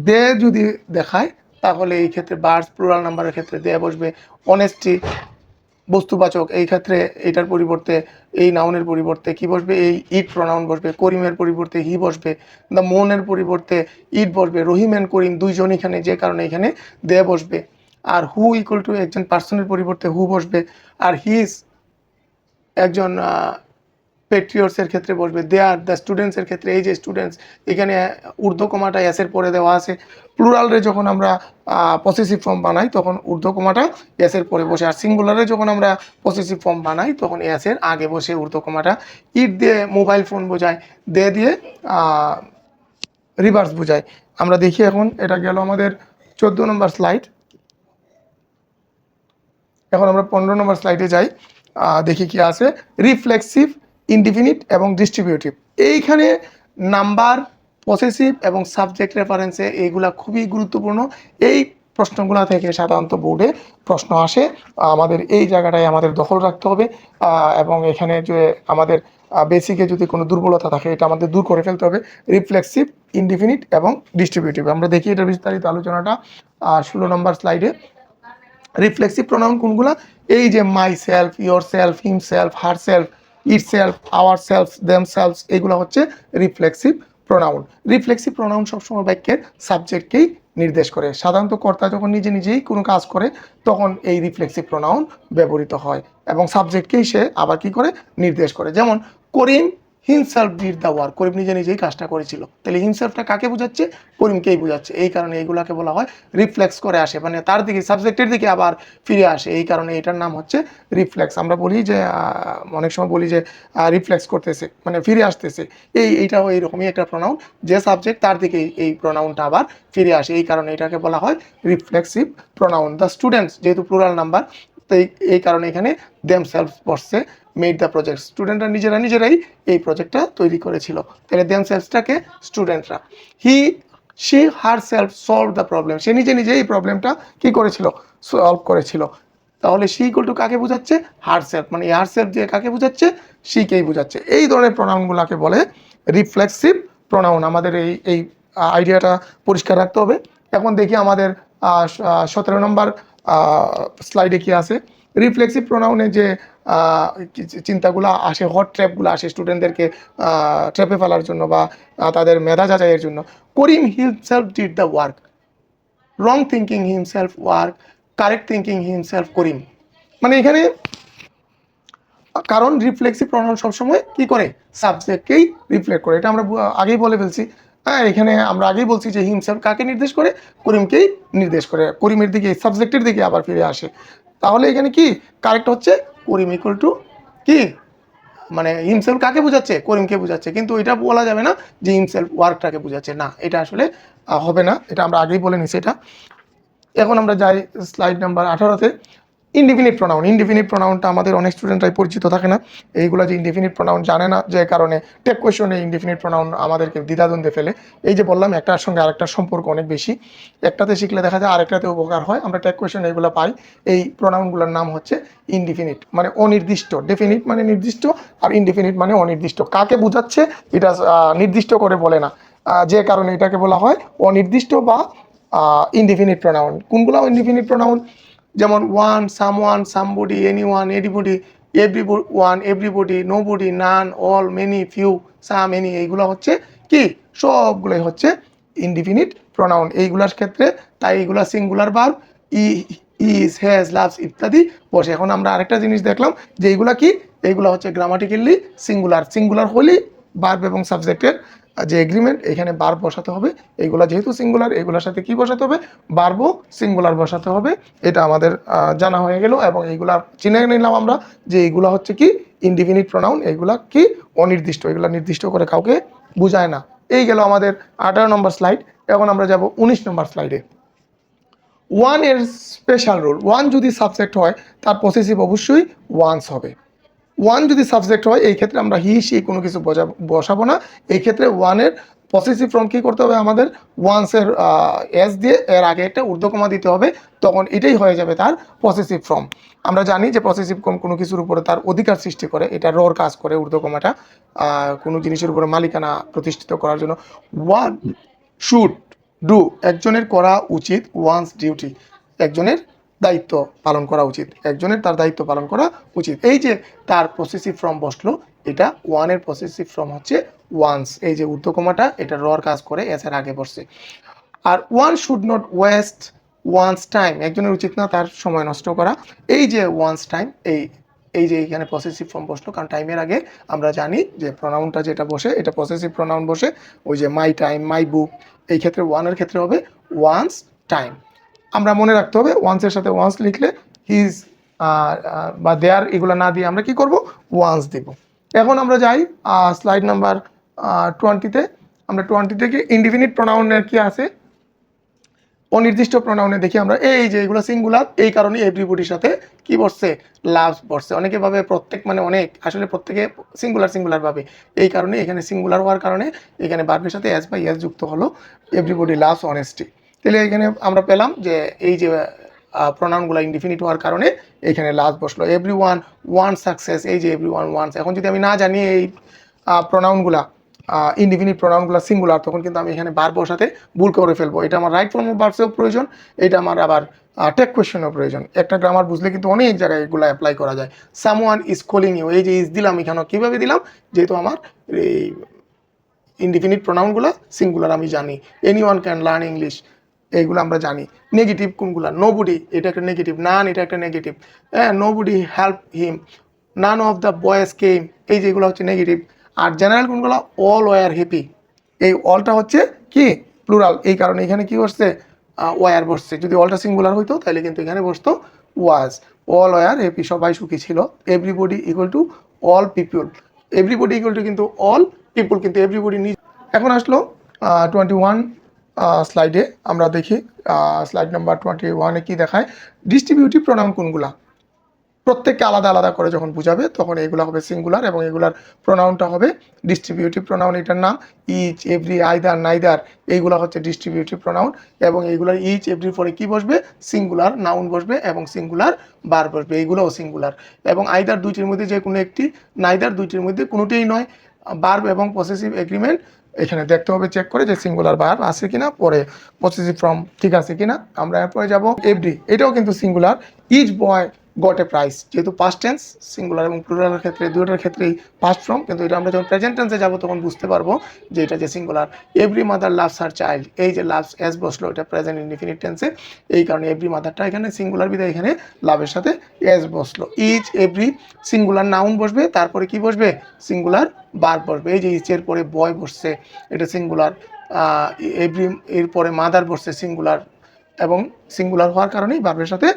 দে যদি দেখায় তাহলে এই ক্ষেত্রে বার্ডস প্লুরাল নাম্বারের ক্ষেত্রে দে বসবে। অনেস্টি, বস্তুবাচক, এই ক্ষেত্রে এইটার পরিবর্তে এই নাউনের পরিবর্তে কি বসবে, এই ইট প্রনাউন বসবে। করিমের পরিবর্তে হি বসবে। দ্য মনের পরিবর্তে ইট বসবে। রহিম অ্যান্ড করিম দুইজন এখানে, যে কারণে এখানে দে বসবে। আর হু ইকুয়াল টু একজন পার্সনের পরিবর্তে হু বসবে। আর হিজ একজন পেট্রিয়টসের ক্ষেত্রে বসবে। দে আর দ্য স্টুডেন্টসের ক্ষেত্রে এই যে স্টুডেন্টস, এখানে ঊর্ধ্বকমাটা এসের পরে দেওয়া আছে। প্লুরালরে যখন আমরা পসেসিভ ফর্ম বানাই তখন ঊর্ধ্বকমাটা এসের পরে বসে, আর সিঙ্গুলারে যখন আমরা পসেসিভ ফর্ম বানাই তখন এসের আগে বসে ঊর্ধ্বকমাটা। ইট দিয়ে মোবাইল ফোন বোঝায়, দে দিয়ে রিভার্স বোঝায়। আমরা দেখি এখন, এটা গেল আমাদের 14 নম্বর স্লাইড। এখন আমরা 15 নম্বর স্লাইডে যাই, দেখি কি আছে। রিফ্লেক্সিভ, ইনডিফিনিট এবং ডিস্ট্রিবিউটিভ। এইখানে নাম্বার, পসেসিভ এবং সাবজেক্ট রেফারেন্সে এইগুলা খুবই গুরুত্বপূর্ণ। এই প্রশ্নগুলা থেকে সাধারণত বোর্ডে প্রশ্ন আসে। আমাদের এই জায়গাটায় আমাদের দখল রাখতে হবে, এবং এখানে যে আমাদের বেসিকে যদি কোনো দুর্বলতা থাকে এটা আমাদের দূর করে ফেলতে হবে। রিফ্লেক্সিভ, ইনডিফিনিট এবং ডিস্ট্রিবিউটিভ। আমরা দেখি এটা বিস্তারিত আলোচনাটা 16 নম্বর স্লাইডে। রিফ্লেক্সিভ প্রোনাউন কোনগুলা? এই যে my self, your self, him self, her self, it self, our self, them selves, এগুলো হচ্ছে রিফ্লেক্সিভ প্রোনাউন। রিফ্লেক্সিভ প্রোনাউন সবসময় বাক্যের সাবজেক্টকেই নির্দেশ করে। সাধারণত কর্তা যখন নিজে নিজেই কোনো কাজ করে তখন এই রিফ্লেক্সিভ প্রোনাউন ব্যবহৃত হয়, এবং সাবজেক্টকেই সে আবার কি করে নির্দেশ করে। যেমন করিম হিমসেলফ ডিড দ্য ওয়ার্ক, করিম নিজে নিজেই কাজটা করেছিল। তাহলে হিমসেলফটা কাকে বোঝাচ্ছে? করিমকেই বোঝাচ্ছে। এই কারণে এইগুলাকে বলা হয় রিফ্লেক্স করে আসে, মানে তার দিকে, সাবজেক্টের দিকে আবার ফিরে আসে। এই কারণে এটার নাম হচ্ছে রিফ্লেক্স। আমরা বলি যে অনেক সময় বলি যে রিফ্লেক্স করতেছে, মানে ফিরে আসতেছে। এইটাও এইরকমই একটা প্রোনাউন, যে সাবজেক্ট তার দিকে এই প্রোনাউনটা আবার ফিরে আসে। এই কারণে এটাকে বলা হয় রিফ্লেক্সিভ প্রোনাউন। দ্য স্টুডেন্টস যেহেতু প্লুরাল নাম্বার, তো এই কারণে এখানে দেম সেলফ বসছে। মেড দ্য প্রজেক্ট, স্টুডেন্টরা নিজেরাই এই প্রজেক্টটা তৈরি করেছিল। তাহলে দেম সেলফটাকে স্টুডেন্টরা। She herself solve the problem, সে নিজে নিজে এই প্রবলেমটা কি করেছিল? সলভ করেছিল। তাহলে শি ইকুয়াল টু কাকে বোঝাচ্ছে? হার সেলফ, মানে হার সেলফ দিয়ে কাকে বোঝাচ্ছে? শিকেই বোঝাচ্ছে। এই ধরনের প্রোনাউনগুলোকে বলে রিফ্লেক্সিভ প্রোনাউন। আমাদের এই আইডিয়াটা পরিষ্কার রাখতে হবে। এখন দেখি আমাদের 17 নম্বর স্লাইডে কি আছে। রিফ্লেক্সিভ প্রোনাউনে যে চিন্তাগুলো আসে, হট ট্র্যাপগুলো আসে স্টুডেন্টদেরকে ট্র্যাপে ফেলার জন্য বা তাদের মেধা যাচাইয়ের জন্য। Karim himself did the work, wrong thinking himself work, correct thinking himself Karim. মানে এখানে কারণ রিফ্লেক্সিভ প্রোনাউন সবসময় কি করে? সাবজেক্টকেই রিফ্লেক্ট করে। এটা আমরা আগেই বলে ফেলছি। হ্যাঁ, এখানে আমরা আগেই বলছি যে হিমসেলফ কাকে নির্দেশ করে? করিমকেই নির্দেশ করে। করিমের দিকে, সাবজেক্টের দিকে আবার ফিরে আসে। তাহলে এখানে কি কারেক্ট হচ্ছে? করিম ইকুয়াল টু কি, মানে হিমসেলফ কাকে বোঝাচ্ছে? করিমকে বোঝাচ্ছে। কিন্তু এটা বলা যাবে না যে হিমসেলফ ওয়ার্কটাকে বোঝাচ্ছে, না, এটা আসলে হবে না। এটা আমরা আগেই বলে নিছি এটা। এখন আমরা যাই স্লাইড নাম্বার 18-তে। Indefinite pronoun. ইনডিফিনিট প্রোনাউনটা আমাদের অনেক স্টুডেন্টরাই পরিচিত থাকে না। এইগুলো যে ইনডিফিনিট প্রোনাউন জানে না, যে কারণে টেক কোয়েশনে ইনডিফিনিট প্রোনাউন আমাদেরকে দ্বিধাদ্বন্দ্বে ফেলে। এই যে বললাম, একটার সঙ্গে আরেকটার সম্পর্ক অনেক বেশি। একটাতে শিখলে দেখা যায় আরেকটাতে উপকার হয়। আমরা টেক কোয়েশনে এগুলো পাই। এই প্রোনাউনগুলোর নাম হচ্ছে ইনডিফিনিট, মানে অনির্দিষ্ট। ডেফিনিট মানে নির্দিষ্ট, আর ইনডিফিনিট মানে অনির্দিষ্ট। কাকে বোঝাচ্ছে এটা নির্দিষ্ট করে বলে না, যে কারণে এটাকে বলা হয় অনির্দিষ্ট বা ইনডিফিনিট প্রোনাউন। কোনগুলো ইনডিফিনিট প্রোনাউন? যেমন one, someone, somebody, anyone, anybody, everyone, everybody, nobody, none, all, many, few, some, any, এইগুলো হচ্ছে কি? সবগুলোই হচ্ছে ইনডিফিনিট প্রোনাউন এইগুলার ক্ষেত্রে। তাই এইগুলা singular verb is, has, loves ইত্যাদি বসে। এখন আমরা আরেকটা জিনিস দেখলাম যে এইগুলা কি? এইগুলো হচ্ছে গ্রামাটিক্যালি সিঙ্গুলার। সিঙ্গুলার হলে ভার্ব এবং সাবজেক্টের যে এগ্রিমেন্ট, এখানে ভার্ব বসাতে হবে। এইগুলা যেহেতু সিঙ্গুলার, এগুলোর সাথে কি বসাতে হবে? ভার্বও সিঙ্গুলার বসাতে হবে। এটা আমাদের জানা হয়ে গেল, এবং এইগুলা চিনে নিলাম আমরা যে এইগুলা হচ্ছে কি? Indefinite pronoun. এইগুলা কি? অনির্দিষ্ট। এগুলা নির্দিষ্ট করে কাউকে বোঝায় না। এই গেল আমাদের 18 নম্বর স্লাইড। এখন আমরা যাব 19 নম্বর স্লাইডে। ওয়ান এর স্পেশাল রুল। ওয়ান যদি সাবজেক্ট হয় তার পসেসিভ অবশ্যই ওয়ান্স হবে। ওয়ান যদি সাবজেক্ট হয়, এই ক্ষেত্রে আমরা হি সি কোনো কিছু বসাবো না। এই ক্ষেত্রে ওয়ানের পসেসিভ ফর্ম কী করতে হবে? আমাদের ওয়ান্সের এস দিয়ে এর আগে একটা ঊর্ধ্বকমা দিতে হবে, তখন এটাই হয়ে যাবে তার পসেসিভ ফর্ম। আমরা জানি যে পসেসিভ ফর্ম কোনো কিছুর উপরে তার অধিকার সৃষ্টি করে, এটা রর কাজ করে ঊর্ধ্বকমাটা কোনো জিনিসের উপরে মালিকানা প্রতিষ্ঠিত করার জন্য। ওয়ান শুড ডু, একজনের করা উচিত। ওয়ান্স ডিউটি, একজনের দায়িত্ব পালন করা উচিত, একজনের তার দায়িত্ব পালন করা উচিত। এই যে তার পসেসিভ ফর্ম বসলো, এটা ওয়ানের পসেসিভ ফর্ম হচ্ছে ওয়ান্স, এই যে ঊর্ধ্বকমাটা এটা রর কাজ করে এস এর আগে বসছে। আর one should not waste one's time, একজনের উচিত না তার সময় নষ্ট করা। এই যে ওয়ান্স টাইম, এই যে এখানে পসেসিভ ফর্ম বসলো, কারণ টাইমের আগে আমরা জানি যে প্রোনাউনটা যেটা বসে এটা পসেসিভ প্রোনাউন বসে, ওই যে মাই টাইম, মাই বুক, এই ক্ষেত্রে ওয়ানের ক্ষেত্রে হবে ওয়ান্স টাইম। আমরা মনে রাখতে হবে ওয়ান্সের সাথে ওয়ান্স লিখলে হিজ বা দেয়ার এগুলো না দিয়ে আমরা কি করব, ওয়ান্স দিব। এখন আমরা যাই স্লাইড নাম্বার 20-তে। আমরা 20 থেকে ইনডিফিনিট প্রোনাউনের কি আছে, অনির্দিষ্ট প্রোনাউনে দেখি আমরা এই যে এগুলো সিঙ্গুলার, এই কারণে এভরিবডির সাথে কি বসছে, লাভস বসছে। অনেকে ভাবে প্রত্যেক মানে অনেক, আসলে প্রত্যেকে সিঙ্গুলার ভাবে, এই কারণে এখানে সিঙ্গুলার হওয়ার কারণে এখানে ভার্বের সাথে এস বাই এস যুক্ত হলো, এভরিবডি লাভস অনেস্টি। তাহলে এখানে আমরা পেলাম যে এই যে প্রোনাউনগুলো ইনডিফিনিট হওয়ার কারণে এখানে লাভ বসলো। এভরি ওয়ান ওয়ান সাকসেস, এই যে এভরি ওয়ান ওয়ান্স। এখন যদি আমি না জানি এই প্রোনাউনগুলা ইনডিফিনিট প্রোনাউনগুলো সিঙ্গুলার, তখন কিন্তু আমি এখানে বার বসাতে ভুল করে ফেলবো। এটা আমার রাইট ফর্ম অফ ভার্বসেও প্রয়োজন, এটা আমার আবার টেক কোয়েশ্চেনও প্রয়োজন। একটা গ্রামার বুঝলে কিন্তু অনেক জায়গায় এগুলো অ্যাপ্লাই করা যায়। সামওয়ান ইজ কলিং ইউ, এই যে ইজ দিলাম এখানে কীভাবে দিলাম, যেহেতু আমার এই ইনডিফিনিট প্রোনাউনগুলো সিঙ্গুলার আমি জানি। এনিওয়ান ক্যান লার্ন ইংলিশ, এইগুলো আমরা জানি। নেগেটিভ কোনগুলা, নোবডি এটা একটা নেগেটিভ, নান এটা একটা নেগেটিভ, হ্যাঁ nobody help him, none of the boys came, এই যেগুলো হচ্ছে নেগেটিভ। আর জেনারেল কোনগুলো, অল ওয়ার হ্যাপি, এই অলটা হচ্ছে কি প্লুরাল, এই কারণে এখানে কি বসছে, ওয়ার বসছে। যদি অলটা সিঙ্গুলার হইতো তাহলে কিন্তু এখানে বসতো ওয়াজ। অল ওয়ার হ্যাপি, সবাই সুখী ছিল। Everybody equal to all people, everybody equal to কিন্তু অল পিপল, কিন্তু এভরিবডি নিজ। এখন আসলো 21 স্লাইডে, আমরা দেখি স্লাইড নাম্বার 21-এ কি দেখায়, ডিস্ট্রিবিউটিভ প্রোনাউন কোনগুলা, প্রত্যেককে আলাদা আলাদা করে যখন বুঝাবে তখন এগুলো হবে সিঙ্গুলার এবং এগুলার প্রোনাউনটা হবে ডিস্ট্রিবিউটিভ প্রোনাউন। এটার নাম ইচ, এভরি, আইদার, নাইদার, এইগুলো হচ্ছে ডিস্ট্রিবিউটিভ প্রোনাউন। এবং এইগুলার ইচ এভরি পরে কি বসবে, সিঙ্গুলার নাউন বসবে এবং সিঙ্গুলার বার বসবে, এইগুলোও সিঙ্গুলার। এবং আইদার দুইটির মধ্যে যে কোনো একটি, নাইদার দুইটির মধ্যে কোনোটিই নয়। বার্ব এবং পসেসিভ এগ্রিমেন্ট এখানে দেখতে হবে চেক করে যে সিঙ্গুলার বার্ব আছে কিনা, পরে পসেসিভ ফর্ম ঠিক আছে কিনা। আমরা এরপরে যাব এভরি, এটাও কিন্তু singular. Each boy got a price, যেহেতু পাস্ট টেন্স, সিঙ্গুলার এবং প্লুরালের ক্ষেত্রে দুটোর ক্ষেত্রেই পাস্ট ফর্ম, কিন্তু এটা আমরা যখন প্রেজেন্ট টেন্সে যাবো তখন বুঝতে পারবো যে এটা যে singular. Every mother loves her child, এই যে লাভস এস বসলো এটা প্রেজেন্ট ইনডিফিনিট টেন্সে, এই কারণে এভরি মাদারটা এখানে সিঙ্গুলার বিধায় এখানে লাভের সাথে এস বসলো। ইচ এভরি সিঙ্গুলার নাউন বসবে, তারপরে কি বসবে, সিঙ্গুলার বার বসবে। এই যে ইচের পরে বয় বসছে এটা সিঙ্গুলার, এভরি এরপরে মাদার বসছে সিঙ্গুলার, এবং সিঙ্গুলার হওয়ার কারণেই বার্বের সাথে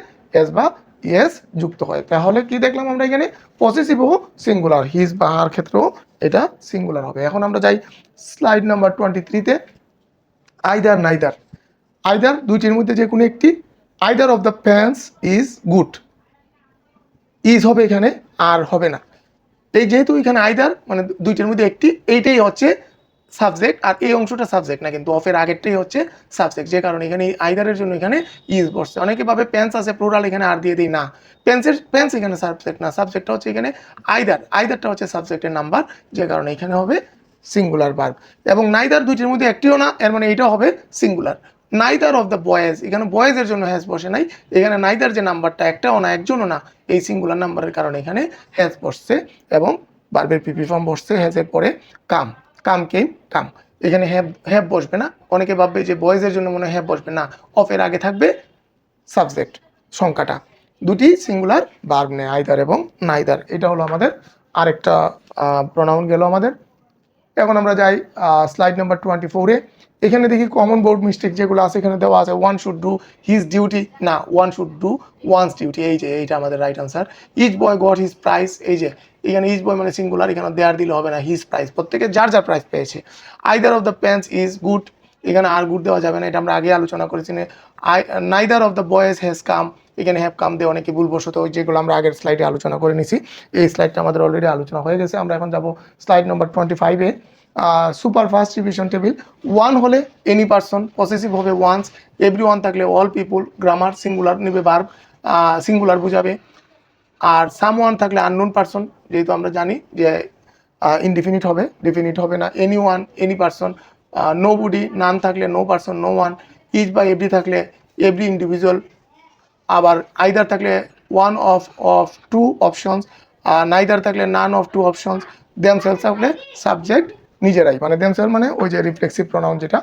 এস বা ইয়েস যুক্ত হয়। তাহলে কি দেখলাম আমরা এখানে, পসেসিভও সিঙ্গুলার, হিজ বা হার ক্ষেত্রেও এটা সিঙ্গুলার হবে। এখন আমরা যাই স্লাইড নাম্বার 23-তে। আইদার, নাইদার, আইদার দুইটির মধ্যে যে কোনো একটি, either of the pants is good, is হবে এখানে আর হবে না। এই যেহেতু এখানে আইদার মানে দুইটির মধ্যে একটি, এইটাই হচ্ছে সাবজেক্ট, আর এই অংশটা সাবজেক্ট না, কিন্তু অফের আগেরটাই হচ্ছে সাবজেক্ট, যে কারণে এখানে আইদারের জন্য এখানে ইজ বসছে। অনেকে ভাবে প্যান্স আছে প্লুরাল, এখানে আর দিয়ে দিই না, প্যান্স এখানে সাবজেক্ট না, সাবজেক্টটা হচ্ছে এখানে আইদার, আইদারটা হচ্ছে সাবজেক্টের নাম্বার, যে কারণে এখানে হবে সিঙ্গুলার ভার্ব। এবং নাইদার দুইটির মধ্যে একটিও না, এর মানে এইটাও হবে singular. Neither of the boys, এখানে বয়েজের জন্য হ্যাজ বসে নাই, এখানে নাইদার যে নাম্বারটা একটাও না, একজনও না, এই সিঙ্গুলার নাম্বারের কারণে এখানে হ্যাজ বসছে এবং ভার্বের পিপি ফর্ম বসছে হ্যাজের পরে কাম, কাম কেম কাম, এখানে হ্যাভ বসবে না। অনেকে ভাববে যে বয়েজের জন্য মনে হয় হ্যাভ বসবে না, অফের আগে থাকবে সাবজেক্ট সংখ্যাটা। দুটি সিঙ্গুলার ভার্ব নেয়, আইদার এবং নাইদার। এটা হলো আমাদের আরেকটা প্রোনাউন গেল আমাদের। এখন আমরা যাই স্লাইড নাম্বার 24-এ। এখানে দেখি কমন বোর্ড মিস্টেক যেগুলো আছে, এখানে দেওয়া আছে one should do his duty, না one should do one's duty, এই যে এইটা আমাদের right answer. Each boy got his price, এই যে এখানে ইচ বয় মানে সিঙ্গুলার, এখানে দেয়ার দিলে হবে না, হিজ প্রাইস, প্রত্যেকে যার যার প্রাইস পেয়েছে। Either of the pants is good, এখানে আর গুড দেওয়া যাবে না, এটা আমরা আগে আলোচনা করেছি। Neither of the boys has come, এখানে হ্যাভ কাম দিয়ে অনেকে ভুলবশত, যেগুলো আমরা আগের স্লাইডে আলোচনা করে নিছি, এই স্লাইডটা আমাদের অলরেডি আলোচনা হয়ে গেছে। আমরা এখন যাব স্লাইড নম্বর 25-এ। Super fast revision table. One হলে এনি পারসন, পসেসিভ হবে ওয়ান্স, এভরি ওয়ান থাকলে অল পিপুল, গ্রামার সিঙ্গুলার নেবে ভার্ব, সিঙ্গুলার বুঝাবে। আর সাম ওয়ান থাকলে আননোন পারসন, যেহেতু আমরা জানি যে ইনডিফিনিট হবে, ডিফিনিট হবে না। Anyone any person, nobody, none থাকলে no person no one, each বা এভরি থাকলে এভরি ইন্ডিভিজুয়াল, আবার আইদার থাকলে one of two options, neither থাকলে none of two options, themselves থাকলে সাবজেক্ট নিজেরাই, মানে দেমসেলস মানে ওই যে রিফ্লেক্সিভ প্রোনাউন যেটা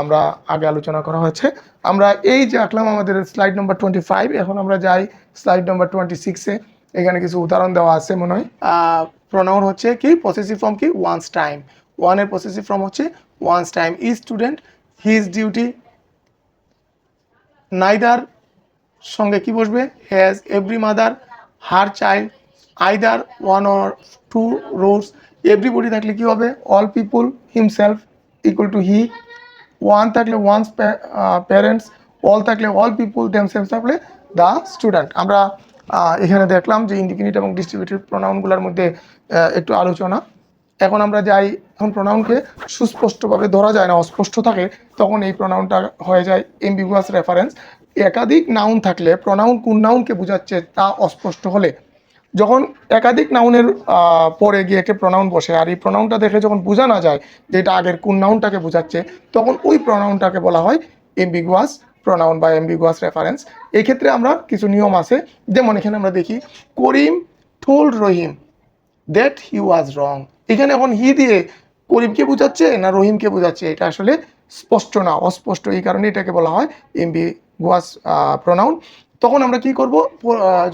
আমরা আগে আলোচনা করা হয়েছে। আমরা এই যে আঁকলাম আমাদের স্লাইড নম্বর 25, এখন আমরা যাই স্লাইড নম্বর 26-এ। এখানে কিছু উদাহরণ দেওয়া আছে মনে হয়। প্রোনাউন হচ্ছে কি পসেসিভ ফর্ম কি ওয়ান্স টাইম, ওয়ানের পসেসিভ ফর্ম হচ্ছে one's time. Is student, his duty, neither সঙ্গে কি বসবে has, every mother, her child, either one or two roads, everybody থাকলে কি হবে all people, himself equal to he, one থাকলে ওয়ান্স প্যারেন্টস, অল থাকলে অল পিপুল, দেমসেলফ থাকলে the student. আমরা এখানে দেখলাম যে ইন্ডিফিনিট এবং ডিস্ট্রিবিউটিভ প্রোনাউনগুলোর মধ্যে একটু আলোচনা। এখন আমরা যাই, এখন প্রোনাউনকে সুস্পষ্টভাবে ধরা যায় না, অস্পষ্ট থাকে, তখন এই প্রোনাউনটা হয়ে যায় এম্বিগুয়াস রেফারেন্স। একাধিক নাউন থাকলে প্রোনাউন কোন নাউনকে বোঝাচ্ছে তা অস্পষ্ট হলে, যখন একাধিক নাউনের পরে গিয়ে একটা প্রোনাউন বসে আর এই প্রোনাউনটা দেখে যখন বোঝা না যায় যে এটা আগের কোন নাউনটাকে বোঝাচ্ছে, তখন ওই প্রোনাউনটাকে বলা হয় এম্বিগুয়াস প্রোনাউন বা এম্বিগুয়াস রেফারেন্স। এই ক্ষেত্রে আমরা কিছু নিয়ম আছে, যেমন এখানে আমরা দেখি করিম told Rahim that he was রং। এখানে এখন হি দিয়ে করিমকে বোঝাচ্ছে না রহিমকে বোঝাচ্ছে, এটা আসলে স্পষ্ট না, অস্পষ্ট, এই কারণে এটাকে বলা হয় এম্বিগুয়াস প্রোনাউন। তখন আমরা কি করব,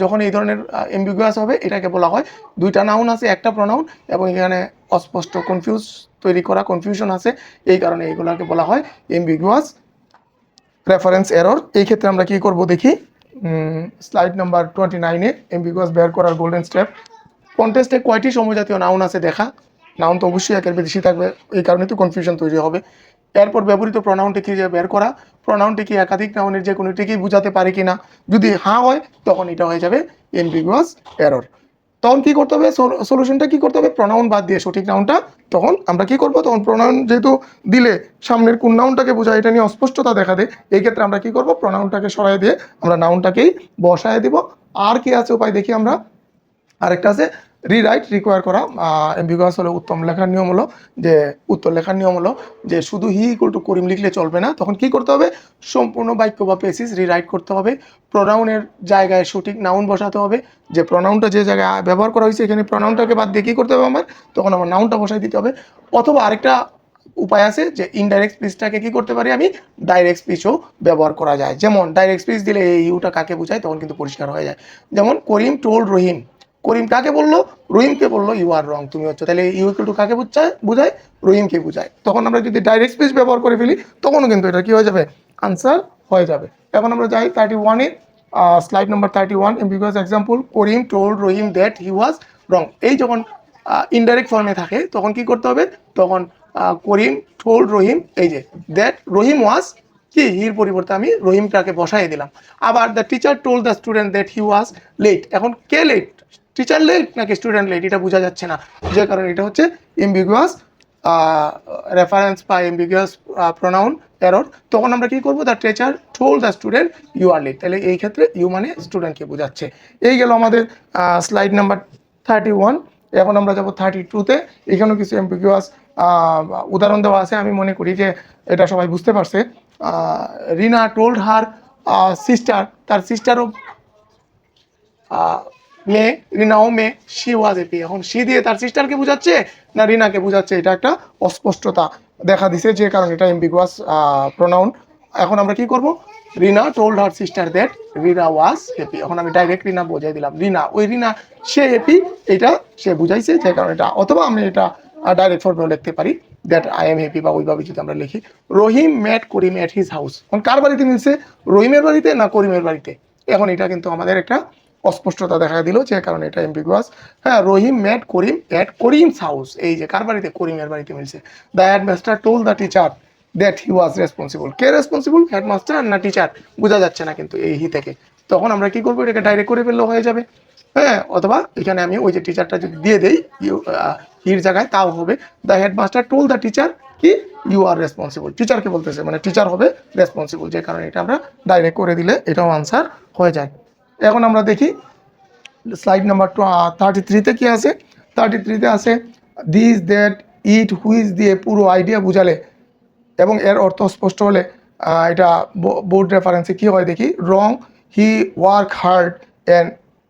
যখন এই ধরনের এম্বিগুয়াস হবে এটাকে বলা হয় দুইটা নাউন আছে একটা প্রোনাউন, এবং এখানে অস্পষ্ট কনফিউশন আছে, এই কারণে এইগুলোকে বলা হয় এম্বিগুয়াস রেফারেন্স এরর। এই ক্ষেত্রে আমরা কি করব দেখি, স্লাইড নাম্বার 29-এ এম্বিগুয়াস বের করার গোল্ডেন স্টেপ। কন্টেস্টে কয়টি সমজাতীয় নাউন আছে দেখা, নাউন তো অবশ্যই একের বেশি থাকবে, এই কারণে তো কনফিউশন তৈরি হবে। এরপর ব্যবহৃত প্রোনাউনটি যে বের করা, প্রোনাউনটি কি একাধিক নাউনের যে কোনোটিকেই বোঝাতে পারে কিনা, যদি হ্যাঁ হয় তখন এটা হয়ে যাবে এম্বিগুয়াস এরর। তখন কি করতে হবে, সলিউশনটা কি করতে হবে, প্রোনাউন বাদ দিয়ে সঠিক নাউনটা, তখন আমরা কি করব, তখন প্রোনাউন যেহেতু দিলে সামনের কোন নাউনটাকে বোঝায় এটা নিয়ে অস্পষ্টতা দেখা দেয়, এই ক্ষেত্রে আমরা কি করব, প্রোনাউনটাকে সরাই দিয়ে আমরা নাউনটাকেই বসায় দিব। আর কি আছে উপায় দেখি আমরা, আরেকটা আছে রিরাইট রিকোয়ার করা। এম্বিগুয়াস হলো উত্তম লেখার নিয়ম হলো যে, উত্তর লেখার নিয়ম হলো যে শুধু হি ইকুয়াল টু করিম লিখলে চলবে না, তখন কি করতে হবে, সম্পূর্ণ বাক্য বা পেসিস রিরাইট করতে হবে, প্রোনাউনের জায়গায় সঠিক নাউন বসাতে হবে, যে প্রোনাউনটা যে জায়গায় ব্যবহার করা হয়েছে এখানে প্রোনাউনটাকে বাদ দিয়ে কী করতে হবে আমার, তখন আমার নাউনটা বসাই দিতে হবে। অথবা আরেকটা উপায় আছে যে ইনডাইরেক্ট স্পিচটাকে কি করতে পারি আমি, ডাইরেক্ট স্পিচও ব্যবহার করা যায়। যেমন ডাইরেক্ট স্পিচ দিলে এই ইউটা কাকে বোঝায় তখন কিন্তু পরিষ্কার হয়ে যায়। যেমন করিম টোল্ড রহিম, করিম কাকে বললো, রহিমকে বললো ইউ আর রং, তুমি হচ্ছে, তাহলে ইউ ইকুয়াল টু কাকে বোঝায়, রহিমকে বোঝায়। তখন আমরা যদি ডাইরেক্ট স্পিচ ব্যবহার করে ফেলি তখনও কিন্তু এটা কি হয়ে যাবে, আনসার হয়ে যাবে। এখন আমরা যাই 31-এ, slide number 31, ambiguous example, Karim told Rahim that he was wrong. এই যখন ইনডাইরেক্ট ফর্মে থাকে তখন কি করতে হবে, তখন করিম টোল্ড রহিম, এই যে দ্যাট রহিম ওয়াজ কি, হির পরিবর্তে আমি রহিমটাকে বসাই দিলাম। আবার the teacher told the student that he was late, এখন কে লেট, টিচার লেট নাকি স্টুডেন্ট লেট, এটা বোঝা যাচ্ছে না, যে কারণে এটা হচ্ছে এম্বিগুয়াস রেফারেন্স বা এম্বিগুয়াস প্রোনাউন এরর। তখন আমরা কি করব, the teacher told the student you are late, তাহলে এই ক্ষেত্রে ইউ মানে স্টুডেন্টকে বোঝাচ্ছে। এই গেল আমাদের স্লাইড নাম্বার 31। এখন আমরা যাব 32-তে। এখানেও কিছু এম্বিগুয়াস উদাহরণ দেওয়া আছে, আমি মনে করি যে এটা সবাই বুঝতে পারছে। রিনা টোল্ড হার সিস্টার, তার সিস্টারও মেয়ে, রিনাও মেয়ে, শি ওয়াজ হ্যাপি। এখন শি দিয়ে তার সিস্টারকে বোঝাচ্ছে না রিনাকে বোঝাচ্ছে, এটা একটা অস্পষ্টতা দেখা দিছে, যে কারণে এটা এম্বিগুয়াস প্রোনাউন। এখন আমরা কি করব, Rina told her sister that Rina was happy, এখন আমি ডাইরেক্ট রিনা বোঝাই দিলাম, রিনা ওই রিনা সে হ্যাপি, এটা সে বুঝাইছে, যে কারণে এটা, অথবা আমি এটা ডাইরেক্ট ফর্মেও লিখতে পারি দ্যাট আই এম হ্যাপি, বা ওইভাবে যদি আমরা লিখি Rahim met Karim at his house. এখন কার বাড়িতে মিলছে, রহিমের বাড়িতে না করিমের বাড়িতে, এখন এটা কিন্তু আমাদের একটা অস্পষ্টতা দেখা দিল, যে কারণে এটা এম্বিগুয়াস। হ্যাঁ, রহিম ম্যাট করিম এট করিমস হাউস, এই যে কার বাড়িতে, করিমের বাড়িতে মিলছে। The headmaster told the teacher that he was responsible, K responsible, headmaster না টিচার, বোঝা যাচ্ছে না কিন্তু এই হি থেকে, তখন আমরা কি করবো, এটাকে ডাইরেক্ট করে ফেললেও হয়ে যাবে। হ্যাঁ, অথবা এখানে আমি ওই যে টিচারটা যদি দিয়ে দেই হির জায়গায় তাও হবে। The headmaster told the teacher কি, ইউ আর রেসপন্সিবল, টিচারকে বলতেছে, মানে টিচার হবে রেসপন্সিবল, যে কারণে এটা আমরা ডাইরেক্ট করে দিলে এটাও আনসার হয়ে যায়। এখন আমরা দেখি স্লাইড নাম্বার 33-তে কি আছে। 33-তে আছে দিস দ্যাট ইট হুইচ দিয়ে পুরো আইডিয়া বুঝালে এবং এর অর্থ স্পষ্ট হলে এটা বোর্ড রেফারেন্সে কি হয় দেখি, wrong he work hard and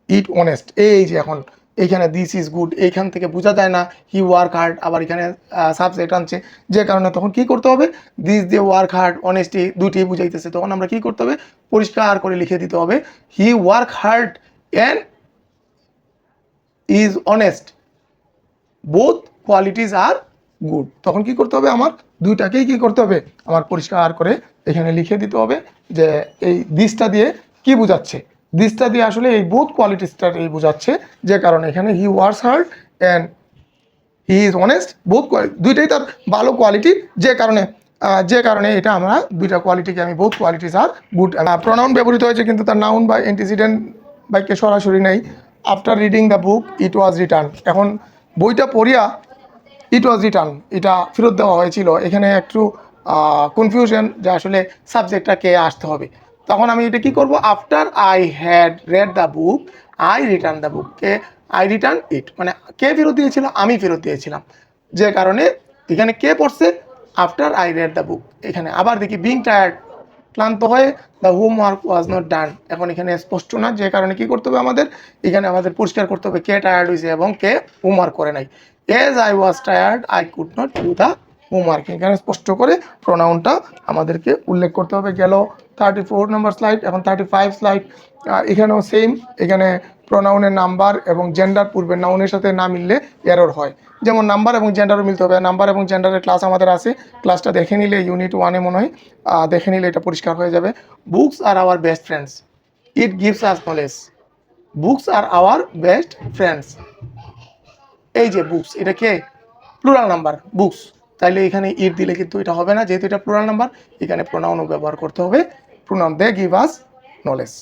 it honest. এই যে এখন এইখানে দিস ইজ গুড, এইখান থেকে বোঝা যায় না হি ওয়ার্ক হার্ড, আবার এখানে সাবজেক্ট আনছে, যে কারণে তখন কি করতে হবে, দিস দিয়ে ওয়ার্ক হার্ড অনেস্টি দুইটাই বুঝাইতেছে, তখন আমরা কি করতে হবে, পরিষ্কার করে লিখে দিতে হবে he work hard and is honest, both qualities are good. তখন কি করতে হবে, আমার দুইটাকেই কি করতে হবে, আমার পরিষ্কার করে এখানে লিখে দিতে হবে যে এই দিসটা দিয়ে কি বোঝাচ্ছে, দিসটা দিয়ে আসলে এই বোথ কোয়ালিটিসটা এই বোঝাচ্ছে, যে কারণে এখানে he works hard and he is honest, both দুইটাই তার ভালো কোয়ালিটি, যে কারণে এটা আমরা দুইটা কোয়ালিটিকে আমি both qualities are good. Pronoun ব্যবহৃত হয়েছে কিন্তু তার নাউন বা অ্যান্টিসিডেন্ট বাক্যে সরাসরি নেই। After reading the book it was return, এখন বইটা পড়িয়া ইট ওয়াজ রিটার্ন এটা ফেরত দেওয়া হয়েছিল, এখানে একটু কনফিউশন যে আসলে সাবজেক্টটা কে আসতে হবে। তখন আমি এটা কি করব, after I had red the book I return the book, K I return ইট, মানে কে ফেরত দিয়েছিল, আমি ফেরত দিয়েছিলাম, যে কারণে এখানে কে পড়ছে, after I red the book. এখানে আবার দেখি বিং টায়ার্ড, ক্লান্ত হয়ে the homework was not done, এখন এখানে স্পষ্ট না, যে কারণে কি করতে হবে আমাদের, এখানে আমাদের পরিষ্কার করতে হবে কে টায়ার্ড হয়েছে এবং কে হোমওয়ার্ক করে নাই। Age I was tired I could not do the homework, এখানে স্পষ্ট করে প্রোনাউনটা আমাদেরকে উল্লেখ করতে হবে। গেল 34 নম্বর স্লাইড, এখন 35 স্লাইড। এখানেও সেম, এখানে প্রোনাউনের নাম্বার এবং জেন্ডার পূর্বের নাউনের সাথে না মিললে এরর হয়, যেমন নাম্বার এবং জেন্ডারও মিলতে হবে। নাম্বার এবং জেন্ডারের ক্লাস আমাদের আছে, ক্লাসটা দেখে নিলে ইউনিট 1-এ মনে হয় দেখে নিলে এটা পরিষ্কার হয়ে যাবে। Books are our best friends, it gives us knowledge, books are our best friends, এই যে বুকস এটা কে, প্লুরাল নাম্বার বুকস, তাইলে এখানে ইট দিলে কিন্তু এটা হবে না, যেহেতু এটা প্লুরাল নাম্বার, এখানে প্রোনাউনও ব্যবহার করতে হবে, pronoun they give us knowledge.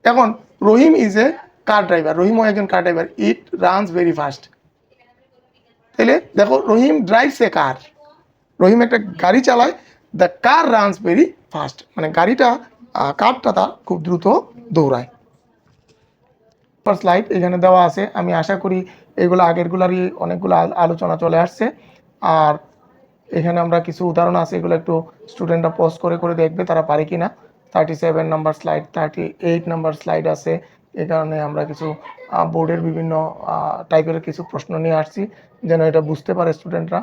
এখন Rahim is a car driver, রহিমও একজন car driver, it runs very fast, তাহলে দেখো রহিম ড্রাইভস এ কার, রহিম একটা গাড়ি চালায়, the car runs very fast, মানে গাড়িটা কারটা তার খুব দ্রুত দৌড়ায়। স্লাইড এখানে দেওয়া আছে, আমি আশা করি এগুলো আগেরগুলারই অনেকগুলো আলোচনা চলে আসছে, আর এখানে আমরা কিছু উদাহরণ আছে, এগুলো একটু স্টুডেন্টরা পজ করে করে দেখবে তারা পারে কি না। 37 নাম্বার স্লাইড, 38 নাম্বার স্লাইড আছে, এই কারণে আমরা কিছু বোর্ডের বিভিন্ন টাইপের কিছু প্রশ্ন নিয়ে আসছি যেন এটা বুঝতে পারে স্টুডেন্টরা।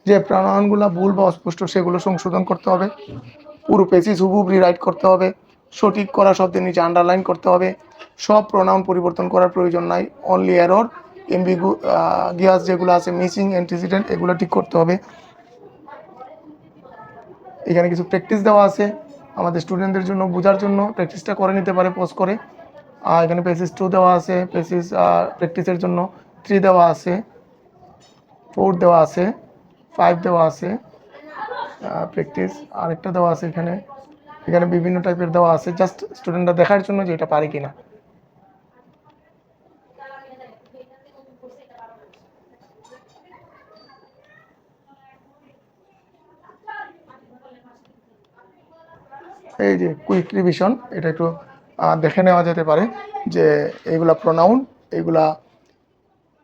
যে প্রোনাউনগুলো ভুল বা অস্পষ্ট সেগুলো সংশোধন করতে হবে, পুরো পেজিস হুবহুব রিরাইট করতে হবে, সঠিক করা শব্দের নিচে আন্ডারলাইন করতে হবে, সব প্রোনাউন পরিবর্তন করার প্রয়োজন নাই, অনলি এরর গিয়াস যেগুলো আছে মিসিং অ্যান্টিসিডেন্ট এগুলো ঠিক করতে হবে। এখানে কিছু প্র্যাকটিস দেওয়া আছে আমাদের স্টুডেন্টদের জন্য, বোঝার জন্য প্র্যাকটিসটা করে নিতে পারে পজ করে। এখানে পেসিস 2 দেওয়া আছে, পেসিস প্র্যাকটিসের জন্য 3 দেওয়া আছে, 4 দেওয়া আছে, 5 দেওয়া আছে, প্র্যাকটিস আরেকটা দেওয়া আছে এখানে, এখানে বিভিন্ন টাইপের দেওয়া আছে, জাস্ট স্টুডেন্টরা দেখার জন্য যে এটা পারে কিনা। এই যে কুইক রিভিশন, এটা একটু দেখে নেওয়া যেতে পারে যে এইগুলা প্রোনাউন, এইগুলা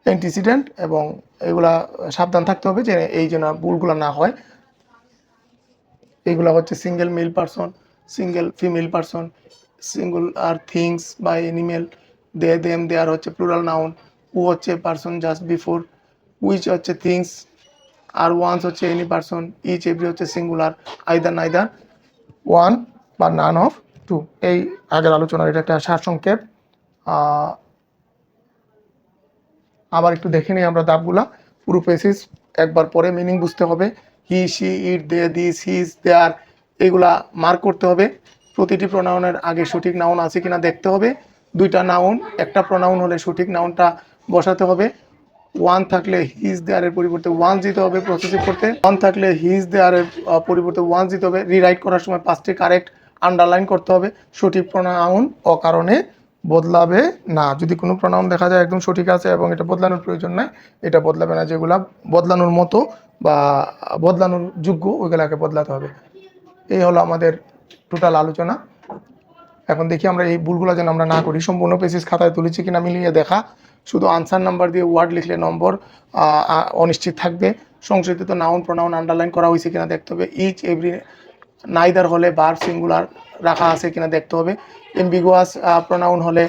অ্যান্টিসিডেন্ট, এবং এইগুলা সাবধান থাকতে হবে যে এই জন্য ভুলগুলো না হয়। এইগুলা হচ্ছে single male person, single female person, single আর থিংস বা এনিমেল, দে দেম দেয়ার হচ্ছে প্লুরাল নাউন, হু হচ্ছে পারসন জাস্ট বিফোর, উইচ হচ্ছে থিংস, আর ওয়ান্স হচ্ছে এনি পারসন, ইচ এভরি হচ্ছে সিঙ্গুলার, আইদার নাইদার, ওয়ান বা নান অফ টু। এই আগের আলোচনার এটা একটা সারসংক্ষেপ। আবার একটু দেখে নিই আমরা দাবগুলা, পুরো পেসিস একবার পরে মিনিং বুঝতে হবে, he she it they this his their, এগুলা মার্ক করতে হবে। প্রতিটি প্রোনাউনের আগে সঠিক নাউন আছে কিনা দেখতে হবে, দুইটা নাউন একটা প্রোনাউন হলে সঠিক নাউনটা বসাতে হবে, ওয়ান থাকলে হিজ দেয়ারের পরিবর্তে ওয়ান দিতে হবে প্রসেসিভ করতে, ওয়ান থাকলে হিজ দেয়ারের পরিবর্তে ওয়ান দিতে হবে, রিরাইট করার সময় 5টি কারেক্ট আন্ডারলাইন করতে হবে, সঠিক প্রোনাউন অকারণে বদলাবে না, যদি কোনো প্রোনাউন দেখা যায় একদম সঠিক আছে এবং এটা বদলানোর প্রয়োজন নাই, এটা বদলাবে না, যেগুলা বদলানোর মতো বা বদলানোর যোগ্য ওইগুলাকে বদলাতে হবে। এই হলো আমাদের টোটাল আলোচনা। এখন দেখি আমরা এই ভুলগুলো যেন আমরা না করি, সম্পূর্ণ পেসিস খাতায় তুলেছি কিনা মিলিয়ে দেখা, শুধু আনসার নাম্বার দিয়ে ওয়ার্ড লিখলে নম্বর অনিশ্চিত থাকবে, সংশোধিত নাউন প্রোনাউন আন্ডারলাইন করা হয়েছে কিনা দেখতে হবে। ইচ এভরি নাইদার হলে ভার্ব সিঙ্গুলার রাখা আছে কিনা দেখতে হবে। এমবিগুয়াস প্রোনাউন হলে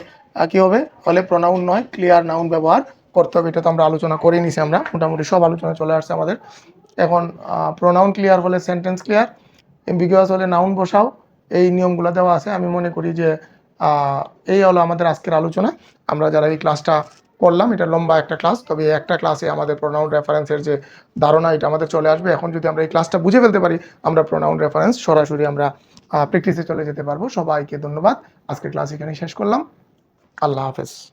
কি হবে, হলে প্রোনাউন নয় ক্লিয়ার নাউন ব্যবহার করতে হবে। এটা তো আমরা আলোচনা করে নিছি, আমরা মোটামুটি সব আলোচনা চলে আসছে আমাদের। এখন প্রোনাউন ক্লিয়ার হলে সেন্টেন্স ক্লিয়ার, এমবিগুয়াস হলে নাউন বসাও, এই নিয়মগুলো দেওয়া আছে। আমি মনে করি যে এই হলো আমাদের আজকের আলোচনা। আমরা যারা এই ক্লাসটা করলাম, এটা লম্বা একটা ক্লাস, তবে একটা ক্লাসে আমাদের প্রোনাউন রেফারেন্সের যে ধারণা এটা আমাদের চলে আসবে। এখন যদি আমরা এই ক্লাসটা বুঝে ফেলতে পারি, আমরা প্রোনাউন রেফারেন্স সরাসরি আমরা প্র্যাকটিসে চলে যেতে পারবো। সবাইকে ধন্যবাদ। আজকের ক্লাস এখানেই শেষ করলাম। আল্লাহ হাফেজ।